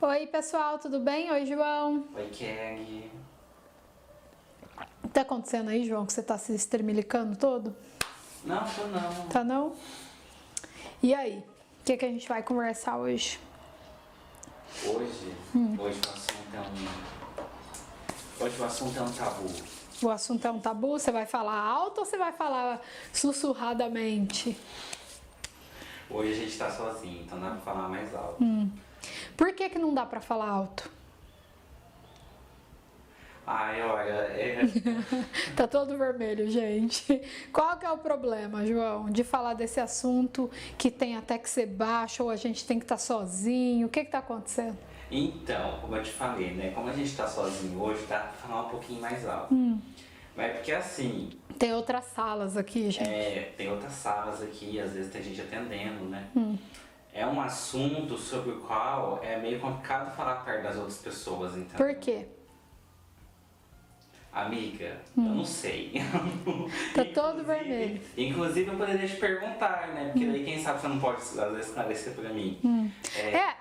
Oi, pessoal, tudo bem? Oi, João. Oi, Kelly. O que tá acontecendo aí, João, que você tá se estremilicando todo? Não, tô não. Tá não? E aí? O que a gente vai conversar hoje? Hoje o assunto é um tabu. O assunto é um tabu? Você vai falar alto ou você vai falar sussurradamente? Hoje a gente tá sozinho, então dá pra falar mais alto. Por que não dá pra falar alto? Ai, olha, Tá todo vermelho, gente. Qual que é o problema, João, de falar desse assunto que tem até que ser baixo ou a gente tem que estar sozinho? O que tá acontecendo? Então, como eu te falei, né? Como a gente tá sozinho hoje, dá pra falar um pouquinho mais alto. Mas porque assim, Tem outras salas aqui, gente. tem outras salas aqui, às vezes tem gente atendendo, né? É um assunto sobre o qual é meio complicado falar perto das outras pessoas, então. Por quê? Amiga, eu não sei. Tá todo vermelho. Inclusive eu poderia te perguntar, né? Porque daí quem sabe você não pode às vezes esclarecer pra mim.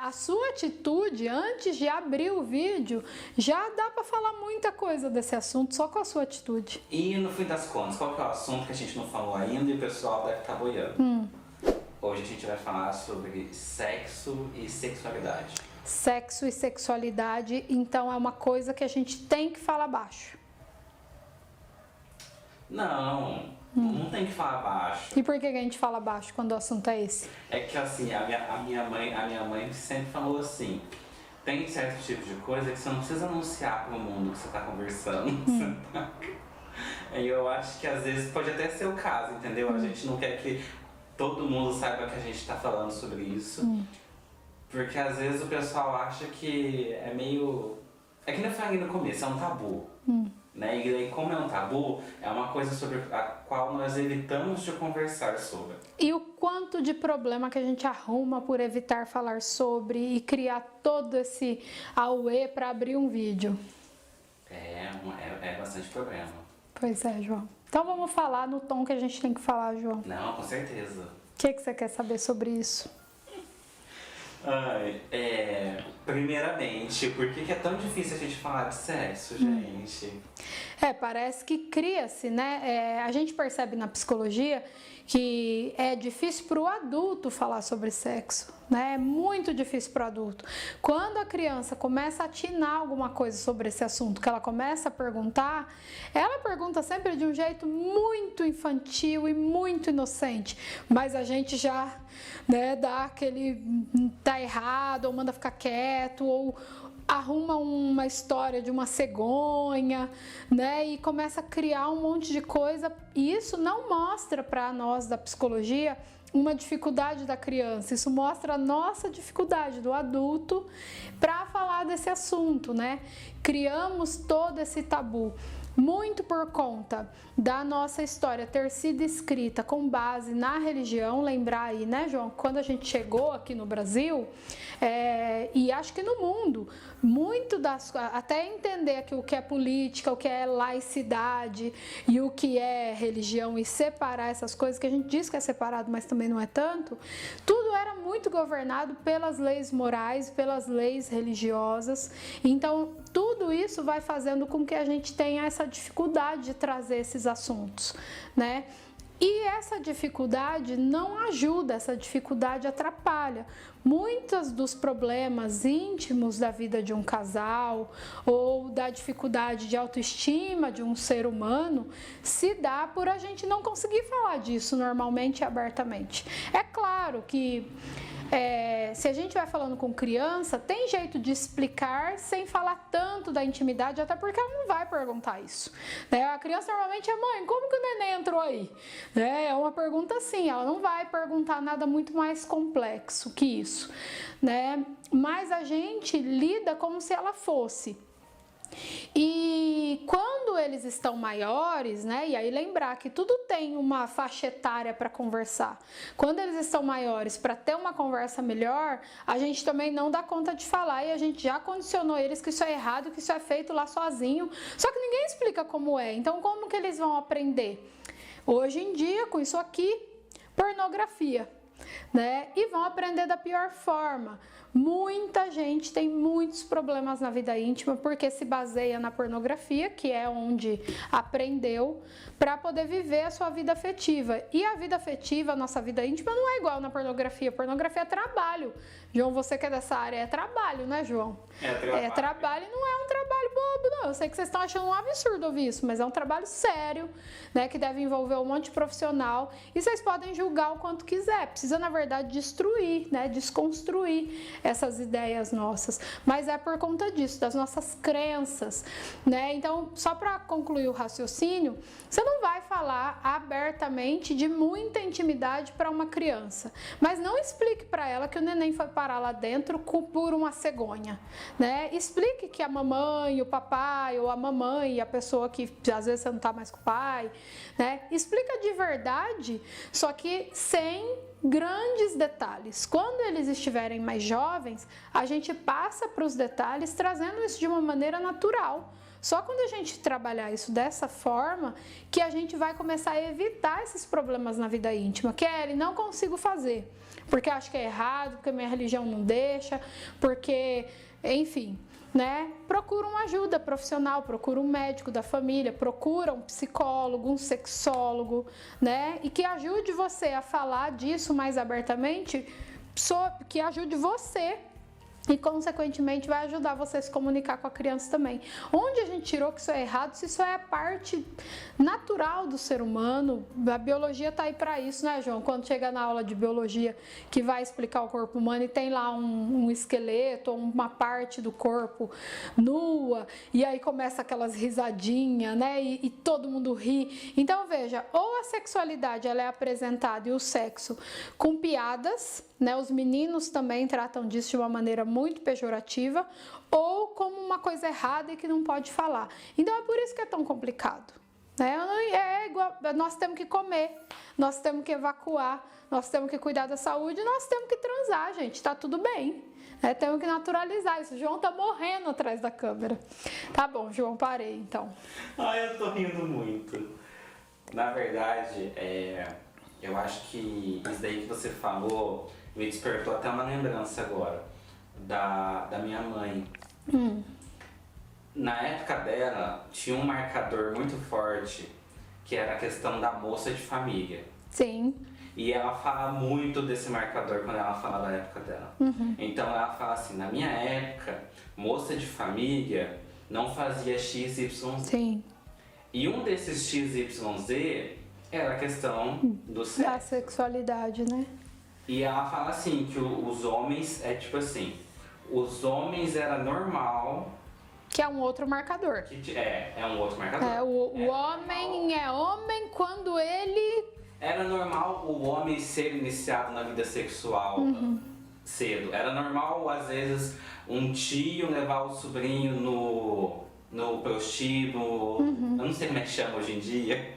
A sua atitude antes de abrir o vídeo já dá pra falar muita coisa desse assunto só com a sua atitude. E no fim das contas, qual que é o assunto que a gente não falou ainda e o pessoal deve estar boiando? Hoje a gente vai falar sobre sexo e sexualidade. Sexo e sexualidade, então é uma coisa que a gente tem que falar baixo. Não tem que falar baixo. E por que a gente fala baixo quando o assunto é esse? É que assim, a minha mãe sempre falou assim, tem certo tipo de coisa que você não precisa anunciar pro mundo que você tá conversando. E eu acho que às vezes pode até ser o caso, entendeu? A gente não quer que todo mundo saiba que a gente tá falando sobre isso. Porque às vezes o pessoal acha que é meio... É que nem eu falei no começo, é um tabu. Né? E daí, como é um tabu, é uma coisa sobre a qual nós evitamos de conversar sobre. E o quanto de problema que a gente arruma por evitar falar sobre e criar todo esse auê para abrir um vídeo. É bastante problema. Pois é, João. Então vamos falar no tom que a gente tem que falar, João. Não, com certeza. O que você quer saber sobre isso? Primeiramente, por que é tão difícil a gente falar de sexo, gente? Parece que cria-se, né? A gente percebe na psicologia que é difícil para o adulto falar sobre sexo, né? É muito difícil para o adulto. Quando a criança começa a atinar alguma coisa sobre esse assunto, que ela começa a perguntar, ela pergunta sempre de um jeito muito infantil e muito inocente, mas a gente já, né, dá aquele tá errado, ou manda ficar quieto, ou arruma uma história de uma cegonha, né, e começa a criar um monte de coisa, e isso não mostra para nós da psicologia uma dificuldade da criança, isso mostra a nossa dificuldade do adulto para falar desse assunto, né? Criamos todo esse tabu, muito por conta da nossa história ter sido escrita com base na religião. Lembrar aí, né, João, quando a gente chegou aqui no Brasil, e acho que no mundo, muito até entender aqui o que é política, o que é laicidade e o que é religião, e separar essas coisas, que a gente diz que é separado, mas também não é tanto, tudo era muito governado pelas leis morais, pelas leis religiosas. Então tudo isso vai fazendo com que a gente tenha essa dificuldade de trazer esses assuntos, né? E essa dificuldade não ajuda, essa dificuldade atrapalha. Muitos dos problemas íntimos da vida de um casal ou da dificuldade de autoestima de um ser humano se dá por a gente não conseguir falar disso normalmente e abertamente. É claro que se a gente vai falando com criança, tem jeito de explicar sem falar tanto da intimidade, até porque ela não vai perguntar isso, né? A criança normalmente é: mãe, como que o neném entrou aí? Né? É uma pergunta assim, ela não vai perguntar nada muito mais complexo que isso, né? Mas a gente lida como se ela fosse. E quando eles estão maiores, né, e aí lembrar que tudo tem uma faixa etária para conversar. Quando eles estão maiores, para ter uma conversa melhor, a gente também não dá conta de falar, e a gente já condicionou eles que isso é errado, que isso é feito lá sozinho, só que ninguém explica como é. Então como que eles vão aprender? Hoje em dia, com isso aqui, pornografia. né? E vão aprender da pior forma. Muita gente tem muitos problemas na vida íntima porque se baseia na pornografia, que é onde aprendeu, para poder viver a sua vida afetiva. E a vida afetiva, a nossa vida íntima, não é igual na pornografia. Pornografia é trabalho. João, você que é dessa área, é trabalho, né, João? É trabalho e não é um trabalho bobo, não. Eu sei que vocês estão achando um absurdo ouvir isso, mas é um trabalho sério, né, que deve envolver um monte de profissional. E vocês podem julgar o quanto quiser. Precisa, na verdade, destruir, né, desconstruir essas ideias nossas. Mas é por conta disso, das nossas crenças, né? Então, só para concluir o raciocínio, você não vai falar abertamente de muita intimidade para uma criança, mas não explique para ela que o neném foi parar lá dentro por uma cegonha, né? Explique que a mamãe, o papai, ou a mamãe, a pessoa que às vezes você não está mais com o pai, né? Explica de verdade, só que sem grandes detalhes. Quando eles estiverem mais jovens, a gente passa para os detalhes trazendo isso de uma maneira natural. Só quando a gente trabalhar isso dessa forma que a gente vai começar a evitar esses problemas na vida íntima. Kelly, não consigo fazer, porque acho que é errado, porque minha religião não deixa, porque, enfim, né? Procura uma ajuda profissional, procura um médico da família, procura um psicólogo, um sexólogo, né? E que ajude você a falar disso mais abertamente, que ajude você e, consequentemente, vai ajudar você a se comunicar com a criança também. Onde a gente tirou que isso é errado, se isso é a parte natural do ser humano, a biologia tá aí para isso, né, João? Quando chega na aula de biologia que vai explicar o corpo humano e tem lá um esqueleto ou uma parte do corpo nua, e aí começa aquelas risadinhas, né, e todo mundo ri. Então, veja, ou a sexualidade ela é apresentada e o sexo com piadas, né? Os meninos também tratam disso de uma maneira muito pejorativa ou como uma coisa errada e que não pode falar. Então é por isso que é tão complicado, né? É igual, nós temos que comer, nós temos que evacuar, nós temos que cuidar da saúde, nós temos que transar, gente, tá tudo bem. Temos que naturalizar isso. O João tá morrendo atrás da câmera. Tá bom, João, parei então. Eu tô rindo muito. Na verdade, eu acho que isso daí que você falou me despertou até uma lembrança agora da minha mãe. Na época dela, tinha um marcador muito forte, que era a questão da moça de família. Sim. E ela fala muito desse marcador quando ela fala da época dela. Então ela fala assim, na minha época, moça de família não fazia XYZ. Sim. E um desses XYZ era a questão do sexo. Da sexualidade, né? E ela fala assim, que os homens, tipo assim, os homens era normal... Que é um outro marcador. É um outro marcador. O homem é homem quando ele... Era normal o homem ser iniciado na vida sexual cedo. Era normal, às vezes, um tio levar o sobrinho no prostíbulo, eu não sei como é que chama hoje em dia,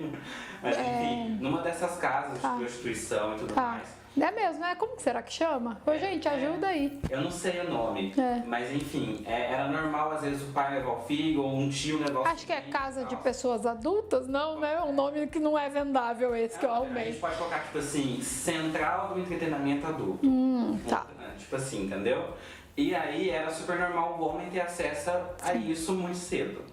mas enfim, numa dessas casas de prostituição e tudo mais. É mesmo, né? Como que será que chama? Ô, gente, ajuda aí. Eu não sei o nome, mas enfim, era normal às vezes o pai levar o filho ou um tio levar o filho. Acho que é casa de pessoas adultas, não, né? É um nome que não é vendável esse que eu arrumei. A gente pode colocar, tipo assim, central do entretenimento adulto. Tá. Tipo assim, entendeu? E aí era super normal o homem ter acesso a isso muito cedo.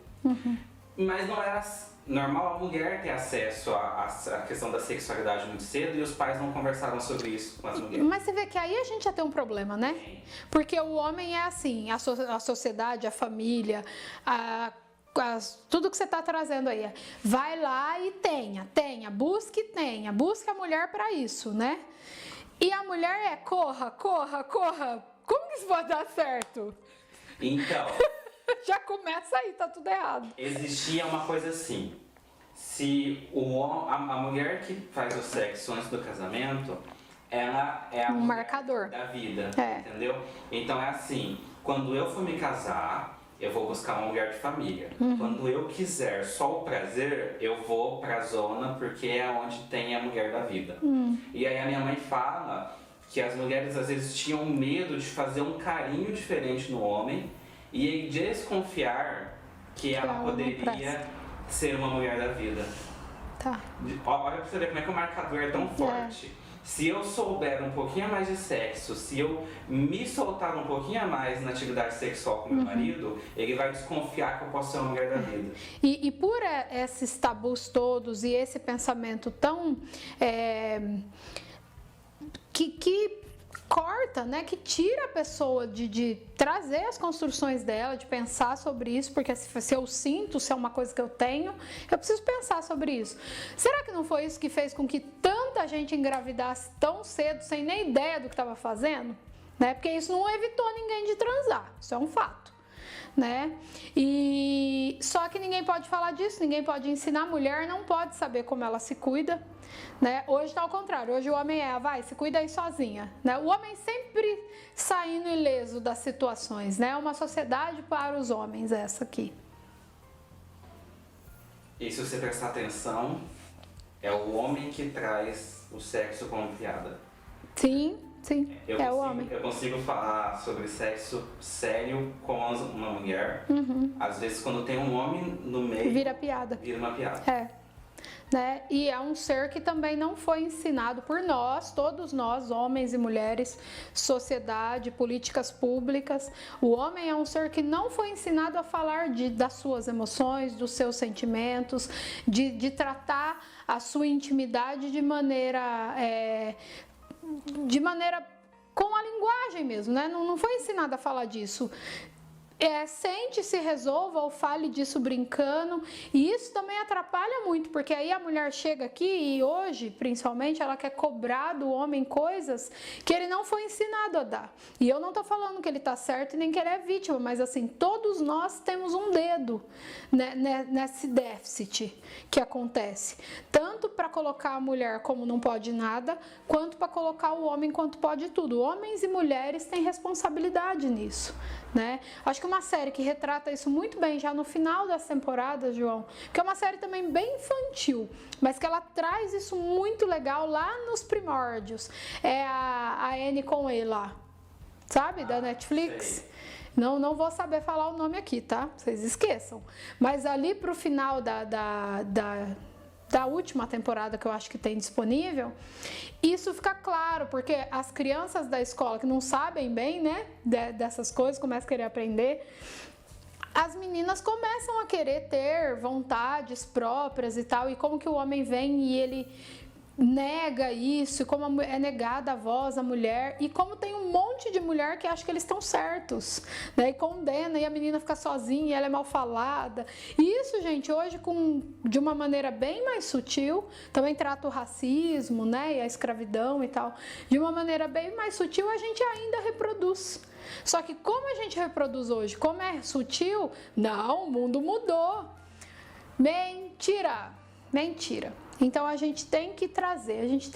Mas não era normal a mulher ter acesso à questão da sexualidade muito cedo e os pais não conversaram sobre isso com as mulheres. Mas você vê que aí a gente já tem um problema, né? Porque o homem é assim, a sociedade, a família, tudo que você está trazendo aí. Vai lá e busque a mulher para isso, né? E a mulher corra. Como que isso pode dar certo? Então... Já começa aí, tá tudo errado. Existia uma coisa assim, se a mulher que faz o sexo antes do casamento, ela é a marcador da vida, entendeu? Então é assim, quando eu for me casar, eu vou buscar uma mulher de família. Quando eu quiser só o prazer, eu vou pra zona, porque é onde tem a mulher da vida. E aí a minha mãe fala que as mulheres às vezes tinham medo de fazer um carinho diferente no homem, e desconfiar que ela poderia ser uma mulher da vida. Tá. Olha pra você ver como é que o marcador é tão forte. Se eu souber um pouquinho a mais de sexo, se eu me soltar um pouquinho a mais na atividade sexual com meu marido, ele vai desconfiar que eu posso ser uma mulher da vida. E por esses tabus todos e esse pensamento tão... que corta, né? Que tira a pessoa de trazer as construções dela, de pensar sobre isso, porque se eu sinto, se é uma coisa que eu tenho, eu preciso pensar sobre isso. Será que não foi isso que fez com que tanta gente engravidasse tão cedo, sem nem ideia do que estava fazendo? Né? Porque isso não evitou ninguém de transar, isso é um fato. Né? E só que ninguém pode falar disso, ninguém pode ensinar. A mulher não pode saber como ela se cuida, né? Hoje está ao contrário, hoje o homem vai, se cuida aí sozinha, né? O homem sempre saindo ileso das situações, né? É uma sociedade para os homens essa aqui. E se você prestar atenção, é o homem que traz o sexo como piada. Sim. Sim, o homem. Eu consigo falar sobre sexo sério com uma mulher. Às vezes, quando tem um homem no meio... Vira piada. Vira uma piada. Né? E é um ser que também não foi ensinado por nós, todos nós, homens e mulheres, sociedade, políticas públicas. O homem é um ser que não foi ensinado a falar das suas emoções, dos seus sentimentos, de tratar a sua intimidade de maneira com a linguagem mesmo, né? Não foi ensinado a falar disso. Sente, se resolva ou fale disso brincando, e isso também atrapalha muito, porque aí a mulher chega aqui e hoje, principalmente, ela quer cobrar do homem coisas que ele não foi ensinado a dar. E eu não tô falando que ele tá certo nem que ele é vítima, mas assim, todos nós temos um dedo, né, nesse déficit que acontece, tanto para colocar a mulher como não pode nada, quanto para colocar o homem quanto pode tudo. Homens e mulheres têm responsabilidade nisso, né? Acho que uma série que retrata isso muito bem já no final das temporadas, João, que é uma série também bem infantil, mas que ela traz isso muito legal lá nos primórdios, é a Anne com E lá, sabe, da Netflix. Sei. Não vou saber falar o nome aqui, tá? Vocês esqueçam. Mas ali pro final da última temporada que eu acho que tem disponível, isso fica claro, porque as crianças da escola que não sabem bem, né, dessas coisas, começam a querer aprender, as meninas começam a querer ter vontades próprias e tal, e como que o homem vem e ele nega isso, e como é negada a voz da mulher, e como tem um monte de mulher que acha que eles estão certos, né, e condena, e a menina fica sozinha, e ela é mal falada. E isso, gente, hoje de uma maneira bem mais sutil, também trata o racismo, né, e a escravidão e tal, de uma maneira bem mais sutil, a gente ainda reproduz. Só que como a gente reproduz hoje, como é sutil, não, o mundo mudou. Mentira! Então a gente tem que trazer, a gente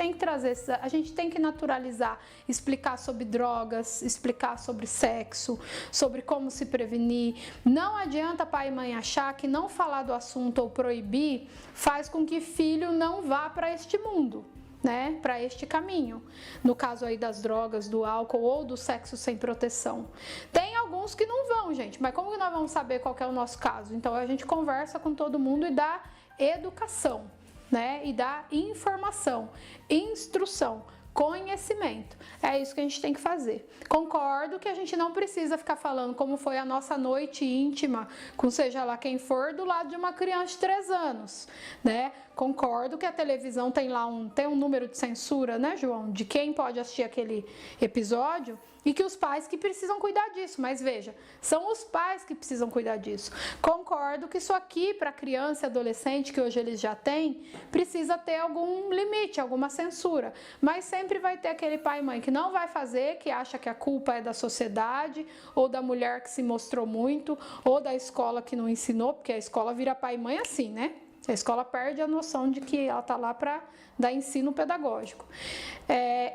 tem que naturalizar, explicar sobre drogas, explicar sobre sexo, sobre como se prevenir. Não adianta pai e mãe achar que não falar do assunto ou proibir faz com que filho não vá para este mundo, né, para este caminho. No caso aí das drogas, do álcool ou do sexo sem proteção. Tem alguns que não vão, gente, mas como que nós vamos saber qual que é o nosso caso? Então a gente conversa com todo mundo e dá educação, né? E dá informação, instrução, conhecimento. É isso que a gente tem que fazer. Concordo que a gente não precisa ficar falando como foi a nossa noite íntima, com seja lá quem for, do lado de uma criança de 3 anos, né? Concordo que a televisão tem lá tem um número de censura, né, João? De quem pode assistir aquele episódio, e que os pais que precisam cuidar disso. Mas veja, são os pais que precisam cuidar disso. Concordo que isso aqui, para criança e adolescente, que hoje eles já têm, precisa ter algum limite, alguma censura. Mas sempre vai ter aquele pai e mãe que não vai fazer, que acha que a culpa é da sociedade, ou da mulher que se mostrou muito, ou da escola que não ensinou, porque a escola vira pai e mãe assim, né? A escola perde a noção de que ela está lá para dar ensino pedagógico.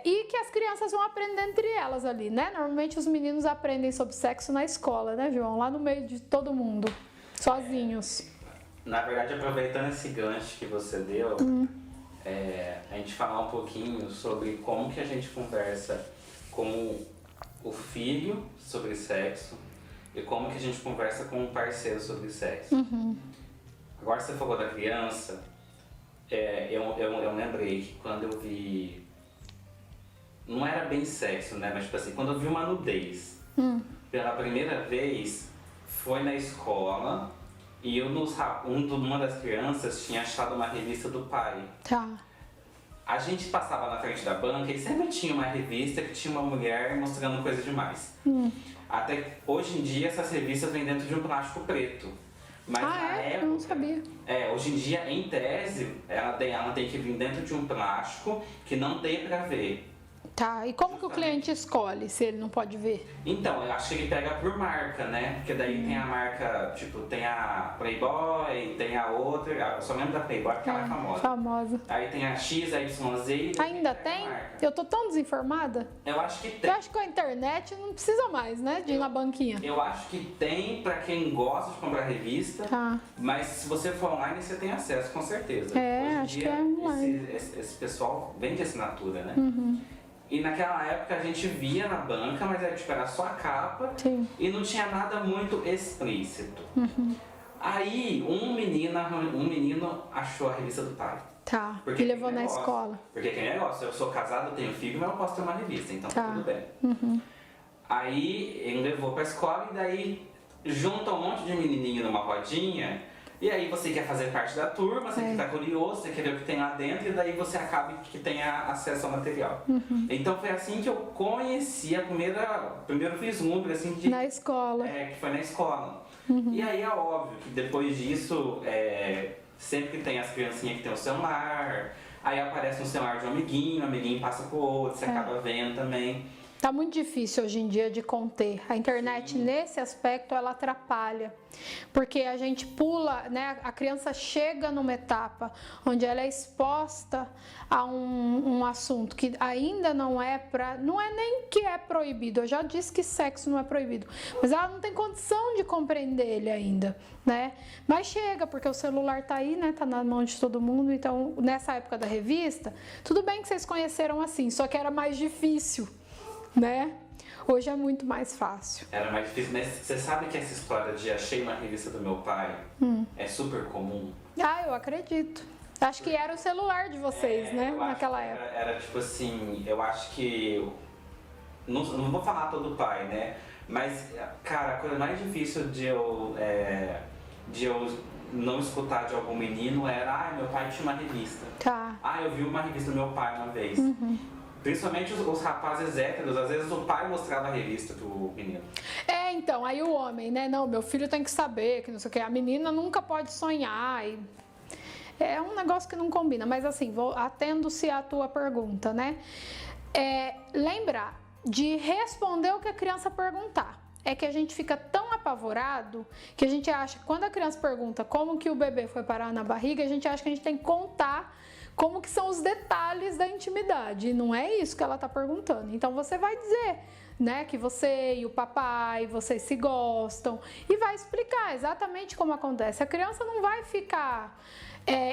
E que as crianças vão aprender entre elas ali, né? Normalmente os meninos aprendem sobre sexo na escola, né, João? Lá no meio de todo mundo, sozinhos. Na verdade, aproveitando esse gancho que você deu, a gente falar um pouquinho sobre como que a gente conversa com o filho sobre sexo e como que a gente conversa com o parceiro sobre sexo. Agora você falou da criança, eu lembrei que quando eu vi não era bem sexo, né? Mas tipo assim, quando eu vi uma nudez pela primeira vez, foi na escola e uma das crianças tinha achado uma revista do pai. Tá. A gente passava na frente da banca e sempre tinha uma revista que tinha uma mulher mostrando coisa demais. Até hoje em dia essas revistas vêm dentro de um plástico preto. Mas na época, eu não sabia. Hoje em dia, em tese, ela tem que vir dentro de um plástico que não dê pra ver. Tá, e como que o cliente escolhe se ele não pode ver? Então, eu acho que ele pega por marca, né? Porque daí tem a marca, tipo, tem a Playboy, tem a outra, eu só lembro da Playboy porque ela é famosa. Famosa. Aí tem a X, a YZ. Ainda tem? Eu tô tão desinformada. Eu acho que tem. Eu acho que com a internet não precisa mais, né? De ir na banquinha. Eu acho que tem pra quem gosta de comprar revista, mas se você for online você tem acesso, com certeza. Hoje Acho que é online. Esse pessoal vende assinatura, né? E naquela época a gente via na banca, mas era só a capa. Sim. E não tinha nada muito explícito. Aí um menino achou a revista do pai. Tá, e levou na escola. Porque que negócio, eu sou casado, eu tenho filho, mas eu posso ter uma revista, então tudo bem. Aí ele levou pra escola e daí junta um monte de menininho numa rodinha. E aí você quer fazer parte da turma, você fica curioso, você quer ver o que tem lá dentro, e daí você acaba que tenha acesso ao material. Então foi assim que eu conheci primeiro vislumbre assim na escola. Que foi na escola. E aí é óbvio que depois disso, sempre que tem as criancinhas que tem o celular, aí aparece um celular de um amiguinho, o amiguinho passa pro outro, você acaba vendo também. Tá muito difícil hoje em dia de conter. A internet, nesse aspecto, ela atrapalha. Porque a gente pula, né? A criança chega numa etapa onde ela é exposta a um assunto que ainda não é nem que é proibido. Eu já disse que sexo não é proibido. Mas ela não tem condição de compreender ele ainda, né? Mas chega, porque o celular tá aí, né? Tá na mão de todo mundo. Então, nessa época da revista, tudo bem que vocês conheceram assim, só que era mais difícil, né? Hoje é muito mais fácil. Era mais difícil, mas você sabe que essa história de achei uma revista do meu pai é super comum? Eu acredito. Acho que era o celular de vocês, né? Naquela época. Era tipo assim, eu acho que... Não vou falar todo pai, né? Mas, cara, a coisa mais difícil de eu não escutar de algum menino era meu pai tinha uma revista. Tá. Eu vi uma revista do meu pai uma vez. Principalmente os rapazes héteros, às vezes o pai mostrava a revista pro menino. Então, aí o homem, né? Não, meu filho tem que saber, que não sei o que. A menina nunca pode sonhar. É um negócio que não combina. Mas assim, atendo-se à tua pergunta, né? Lembrar de responder o que a criança perguntar. É que a gente fica tão apavorado que a gente acha que quando a criança pergunta como que o bebê foi parar na barriga, a gente acha que a gente tem que contar como que são os detalhes da intimidade. E não é isso que ela está perguntando. Então você vai dizer, né, que você e o papai, vocês se gostam, e vai explicar exatamente como acontece. A criança não vai ficar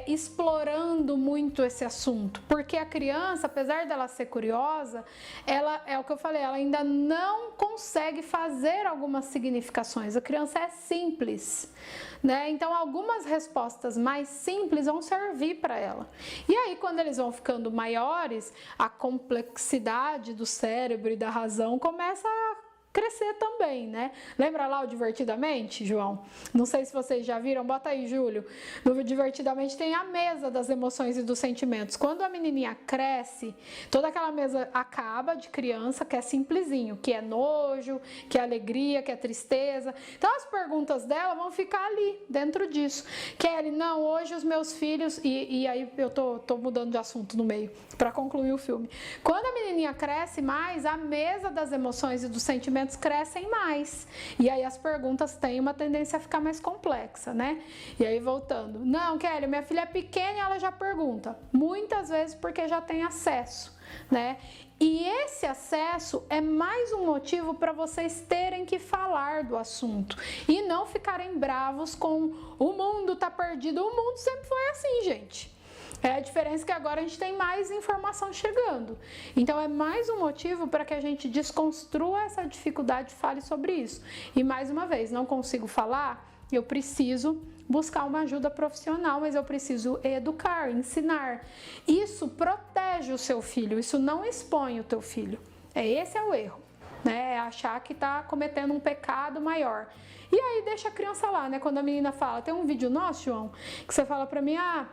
explorando muito esse assunto, porque a criança, apesar dela ser curiosa, ela, é o que eu falei, ela ainda não consegue fazer algumas significações. A criança é simples, né? Então algumas respostas mais simples vão servir para ela. E aí quando eles vão ficando maiores, a complexidade do cérebro e da razão começa a crescer também, né? Lembra lá o Divertidamente, João? Não sei se vocês já viram, bota aí, Júlio. No Divertidamente tem a mesa das emoções e dos sentimentos. Quando a menininha cresce, toda aquela mesa acaba de criança, que é simplesinho, que é nojo, que é alegria, que é tristeza. Então as perguntas dela vão ficar ali, dentro disso. Kelly, não, hoje os meus filhos... E aí eu tô mudando de assunto no meio, para concluir o filme. Quando a menininha cresce mais, a mesa das emoções e dos sentimentos crescem mais. E aí as perguntas têm uma tendência a ficar mais complexa, né? E aí voltando. Não, Kelly, minha filha é pequena e ela já pergunta. Muitas vezes porque já tem acesso, né? E esse acesso é mais um motivo para vocês terem que falar do assunto e não ficarem bravos com o mundo tá perdido. O mundo sempre foi assim, gente. A diferença é que agora a gente tem mais informação chegando. Então é mais um motivo para que a gente desconstrua essa dificuldade e fale sobre isso. E mais uma vez, não consigo falar? eu preciso buscar uma ajuda profissional, mas eu preciso educar, ensinar. Isso protege o seu filho, isso não expõe o teu filho. Esse é o erro, né? É achar que está cometendo um pecado maior. E aí deixa a criança lá, né? Quando a menina fala, tem um vídeo nosso, João, que você fala pra mim, a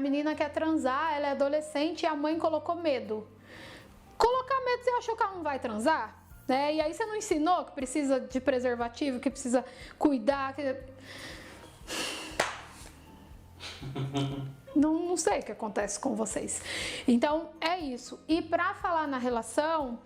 menina quer transar, ela é adolescente e a mãe colocou medo. Colocar medo, você achou que ela não vai transar? Né? E aí você não ensinou que precisa de preservativo, que precisa cuidar, que... Não sei o que acontece com vocês. Então, é isso. E para falar na relação,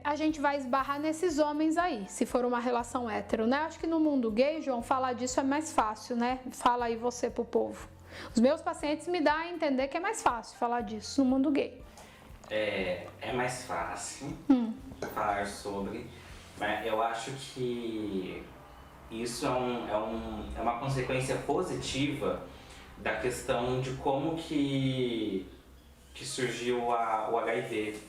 a gente vai esbarrar nesses homens aí, se for uma relação hétero, né? Acho que no mundo gay, João, falar disso é mais fácil, né? Fala aí você pro povo. Os meus pacientes me dão a entender que é mais fácil falar disso no mundo gay. É mais fácil falar sobre, mas eu acho que isso é uma consequência positiva da questão de como que surgiu o HIV.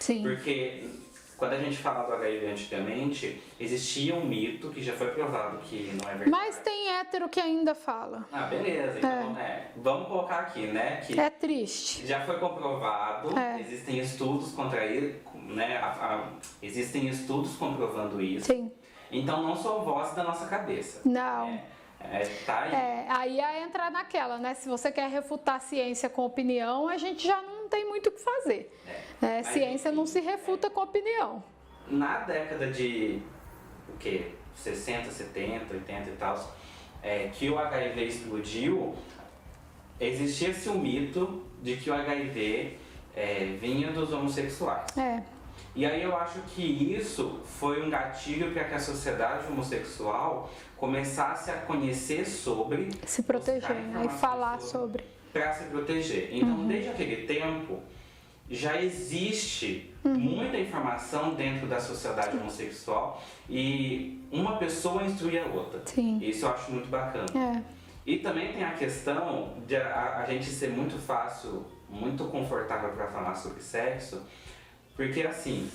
Sim. Porque quando a gente fala do HIV antigamente, existia um mito que já foi provado que não é verdade. Mas tem hétero que ainda fala. Ah, beleza. Então, vamos colocar aqui, né? Que é triste. Já foi comprovado, existem estudos contra ele, né? Existem estudos comprovando isso. Sim. Então não são vozes da nossa cabeça. Não. Tá aí. Aí é entrar naquela, né? Se você quer refutar a ciência com opinião, a gente já não tem muito o que fazer. Ciência não se refuta com opinião. Na década de 60, 70, 80 e tal, que o HIV explodiu, existia-se um mito de que o HIV vinha dos homossexuais. E aí eu acho que isso foi um gatilho para que a sociedade homossexual começasse a conhecer sobre... Se proteger, né? E falar sobre. Para se proteger. Então, desde aquele tempo, já existe muita informação dentro da sociedade homossexual e uma pessoa instrui a outra. Sim. Isso eu acho muito bacana. E também tem a questão de a gente ser muito fácil, muito confortável para falar sobre sexo, porque assim,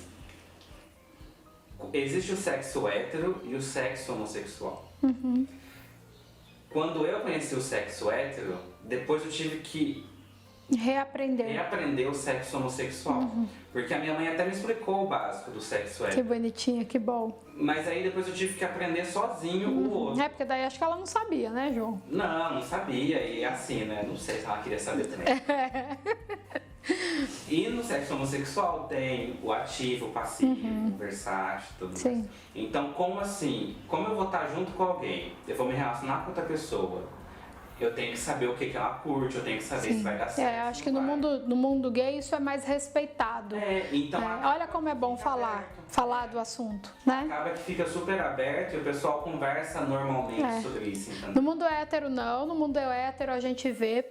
existe o sexo hétero e o sexo homossexual. Quando eu conheci o sexo hétero, depois eu tive que reaprender o sexo homossexual. Porque a minha mãe até me explicou o básico do sexo hétero. Que bonitinha, que bom. Mas aí depois eu tive que aprender sozinho o outro. Porque daí acho que ela não sabia, né, João? Não sabia. E assim, né? Não sei se ela queria saber também. E no sexo homossexual tem o ativo, o passivo, o versátil, tudo mais. Então, como assim? Como eu vou estar junto com alguém, eu vou me relacionar com outra pessoa, eu tenho que saber o que ela curte, eu tenho que saber se vai dar certo. Acho que no mundo gay isso é mais respeitado. Então olha como é bom falar do assunto, né? Acaba que fica super aberto e o pessoal conversa normalmente sobre isso. Então. No mundo hétero não, no mundo hétero a gente vê,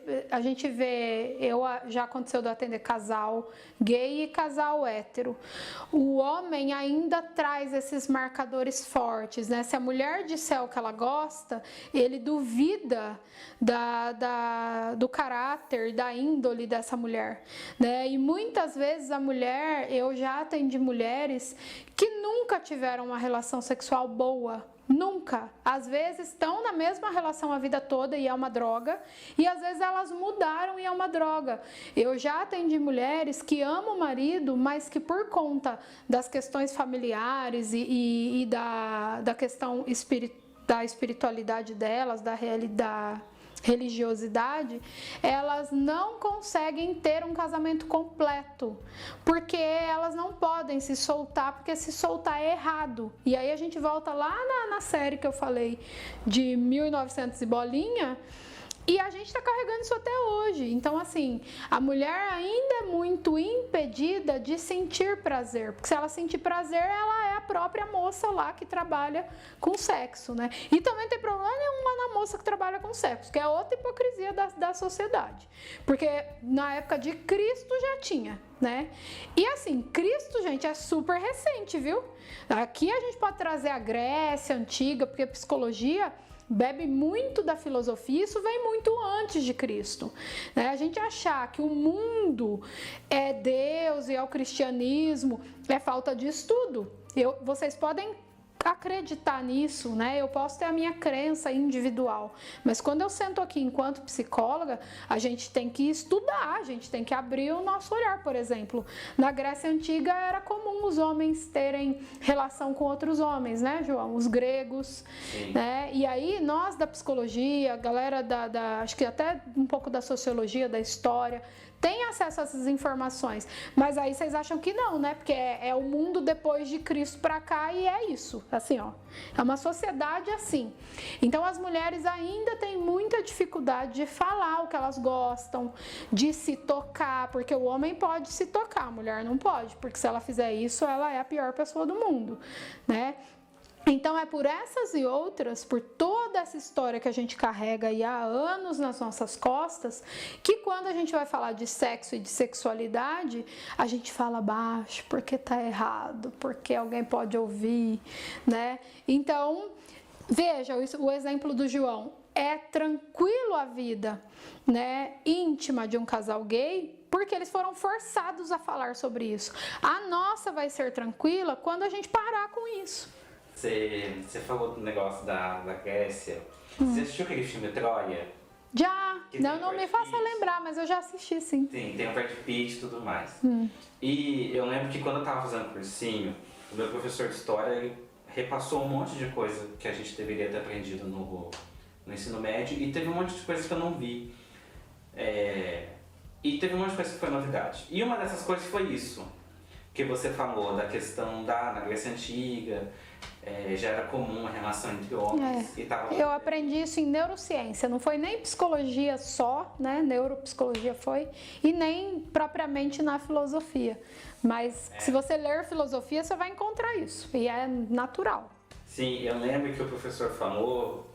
já aconteceu de eu atender casal gay e casal hétero. O homem ainda traz esses marcadores fortes, né? Se a mulher disser o que ela gosta, ele duvida do caráter, da índole dessa mulher, né? E muitas vezes a mulher, eu já atendi mulheres que nunca tiveram uma relação sexual boa, nunca. Às vezes estão na mesma relação a vida toda e é uma droga, e às vezes elas mudaram e é uma droga. Eu já atendi mulheres que amam o marido, mas que por conta das questões familiares e da questão da espiritualidade delas, da religiosidade, elas não conseguem ter um casamento completo, porque elas não podem se soltar, porque se soltar é errado. E aí a gente volta lá na série que eu falei de 1900 e bolinha, e a gente está carregando isso até hoje. Então, assim, a mulher ainda é muito impedida de sentir prazer. Porque se ela sentir prazer, ela é a própria moça lá que trabalha com sexo, né? E também tem problema nenhum lá na moça que trabalha com sexo, que é outra hipocrisia da sociedade. Porque na época de Cristo já tinha, né? E assim, Cristo, gente, é super recente, viu? Aqui a gente pode trazer a Grécia Antiga, porque a psicologia bebe muito da filosofia, isso vem muito antes de Cristo, né? A gente achar que o mundo é Deus e é o cristianismo é falta de estudo. Vocês podem acreditar nisso, né? Eu posso ter a minha crença individual, mas quando eu sento aqui enquanto psicóloga, a gente tem que estudar, a gente tem que abrir o nosso olhar. Por exemplo, na Grécia Antiga era comum os homens terem relação com outros homens, né, João? Os gregos, né? E aí nós da psicologia, a galera acho que até um pouco da sociologia, da história, tem acesso a essas informações, mas aí vocês acham que não, né? Porque é o mundo depois de Cristo pra cá e é isso, assim, ó. É uma sociedade assim. Então as mulheres ainda têm muita dificuldade de falar o que elas gostam, de se tocar, porque o homem pode se tocar, a mulher não pode, porque se ela fizer isso, ela é a pior pessoa do mundo, né? Então é por essas e outras, por toda essa história que a gente carrega aí há anos nas nossas costas, que quando a gente vai falar de sexo e de sexualidade, a gente fala baixo, porque tá errado, porque alguém pode ouvir, né? Então, veja o exemplo do João. É tranquilo a vida, né, íntima de um casal gay, porque eles foram forçados a falar sobre isso. A nossa vai ser tranquila quando a gente parar com isso. Você falou do negócio da Grécia. Você assistiu aquele filme Troia? Já! Não me faça lembrar, mas eu já assisti, sim. Sim, tem o Brad Pitt e tudo mais. E eu lembro que quando eu tava fazendo cursinho, o meu professor de história, ele repassou um monte de coisa que a gente deveria ter aprendido no ensino médio, e teve um monte de coisas que eu não vi. E teve um monte de coisa que foi novidade. E uma dessas coisas foi isso, que você falou, da questão na Grécia Antiga, já era comum a relação entre homens. Eu aprendi isso em neurociência, não foi nem psicologia só, né? Neuropsicologia foi, e nem propriamente na filosofia. Mas se você ler filosofia, você vai encontrar isso, e é natural. Sim, eu lembro que o professor falou,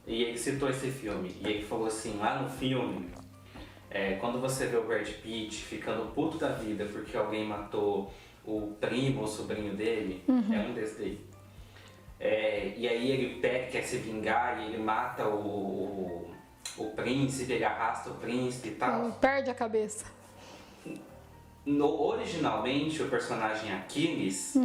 e ele citou esse filme, e ele falou assim, lá no filme, quando você vê o Brad Pitt ficando puto da vida porque alguém matou o primo ou sobrinho dele, é um desse daí. E aí ele quer se vingar e ele mata o príncipe, ele arrasta o príncipe e tal. Ele perde a cabeça. Originalmente, o personagem Aquiles,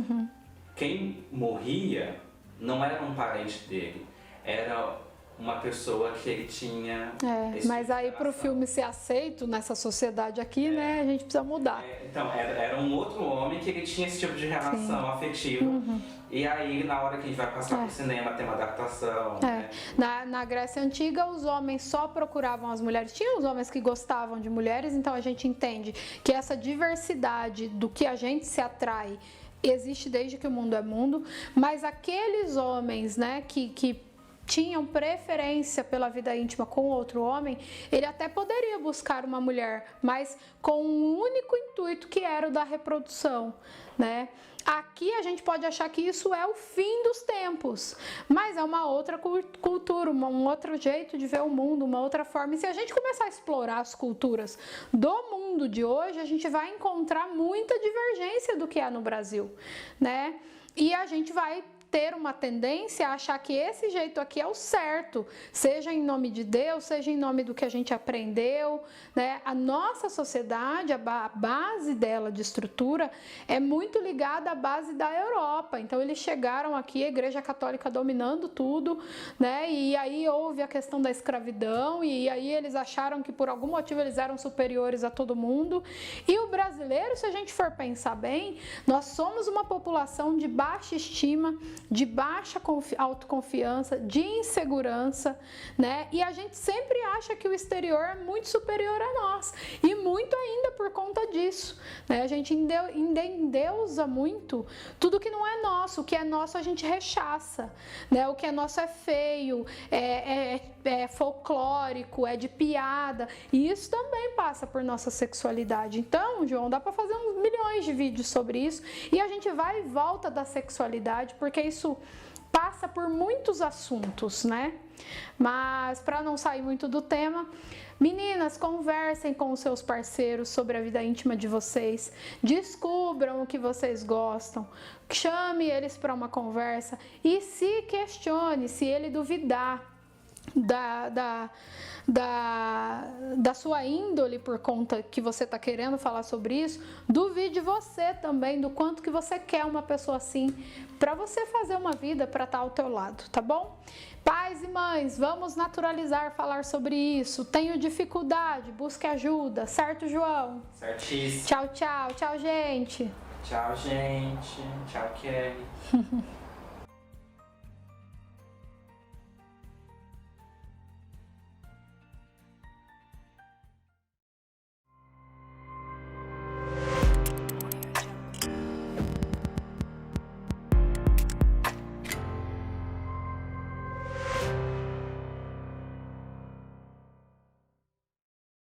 quem morria não era um parente dele, era uma pessoa que ele tinha... mas aí pro filme ser aceito nessa sociedade aqui, né, a gente precisa mudar. Então, era um outro homem que ele tinha esse tipo de relação afetiva. E aí, na hora que a gente vai passar pro cinema, tem uma adaptação. Né? Na Grécia Antiga, os homens só procuravam as mulheres. Tinha os homens que gostavam de mulheres, então a gente entende que essa diversidade do que a gente se atrai existe desde que o mundo é mundo, mas aqueles homens, né, que tinham preferência pela vida íntima com outro homem, ele até poderia buscar uma mulher, mas com um único intuito, que era o da reprodução, né? Aqui a gente pode achar que isso é o fim dos tempos, mas é uma outra cultura, um outro jeito de ver o mundo, uma outra forma. E se a gente começar a explorar as culturas do mundo de hoje, a gente vai encontrar muita divergência do que é no Brasil, né? E a gente vai ter uma tendência a achar que esse jeito aqui é o certo, seja em nome de Deus, seja em nome do que a gente aprendeu, né? A nossa sociedade, a base dela de estrutura é muito ligada à base da Europa. Então eles chegaram aqui, a Igreja Católica dominando tudo, né? E aí houve a questão da escravidão, e aí eles acharam que por algum motivo eles eram superiores a todo mundo. E o brasileiro, se a gente for pensar bem, nós somos uma população de baixa estima, de baixa autoconfiança, de insegurança, né? E a gente sempre acha que o exterior é muito superior a nós, e muito ainda por conta disso, né? A gente endeusa muito tudo que não é nosso. O que é nosso a gente rechaça, né? O que é nosso é feio, é folclórico, é de piada, e isso também passa por nossa sexualidade. Então, João, dá para fazer uns milhões de vídeos sobre isso, e a gente vai e volta da sexualidade, porque isso passa por muitos assuntos, né? Mas para não sair muito do tema, meninas, conversem com os seus parceiros sobre a vida íntima de vocês, descubram o que vocês gostam, chame eles para uma conversa e se questione. Se ele duvidar, da sua índole por conta que você está querendo falar sobre isso, duvide você também do quanto que você quer uma pessoa assim para você fazer uma vida para estar ao teu lado, tá bom? Pais e mães, vamos naturalizar falar sobre isso. Tenho dificuldade, busque ajuda, certo, João? Certíssimo. Tchau, tchau, tchau, gente. Tchau, gente. Tchau, Kelly.